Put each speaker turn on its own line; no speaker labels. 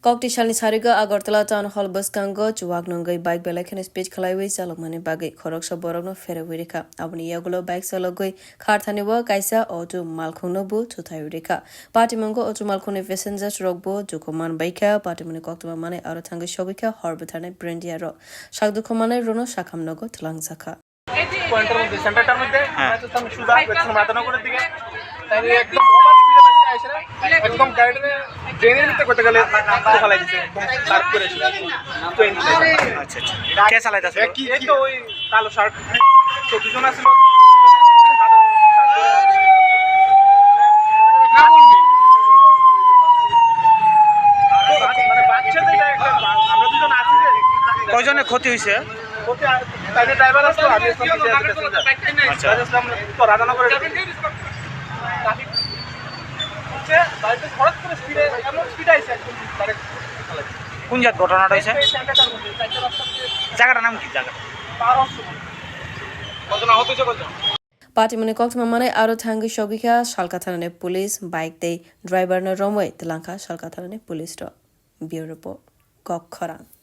Kokti shalni sariga Agartala Townhall bwskangni chuwagnungai bike belakhan speech khalaiwi chalokmani bagai khoroktham borokno ferewirika aboni yagulo bike salogoi kharthanibo kaisa auto malkhungnobu thuthaiwirika patimungo auto malkhungni passengers rokbo jukoman baika patimuni koktuma mane aro thangai shogika horbuthane brandia ro shakdukhomane rono shakhamnogo tlangjaka
পয়েন্টের মধ্যে সেন্টারটার মধ্যে আমি সুদা পেছনে মাথানো করে দিকে তাই একদম ওভার স্পিডে বাচ্চা আইছে একদম গাড়িতে ড্রেনের ভিতরে করতে গেলে ফলাই দিছে একদম লার্ক করে এসে 20
আচ্ছা কে চালাইতাছে
কি এই তো ওই কালো শার্ট 24 জন আছিল মানে বাচ্চা যেটা আমরা দুজন আছি যে
কয়জনের ক্ষতি হইছে
তাইলে ড্রাইভার আসলো আমি আচ্ছা রাজস্থান তো রাজানা করে ট্রাফিক হচ্ছে বাইরে খরচ করে স্পিডে এমন স্পিড আইছে একদম ডাইরেক্ট
কোন জায়গা ঘটনাটা হইছে জায়গাটার নাম কি জায়গা
ঘটনা হতেছে কত
Patimuni koktuma mane aro thangai shogika shalkathanane police bike dei driver na romoi tlanka shalkathanane police ro bureau report khoroktham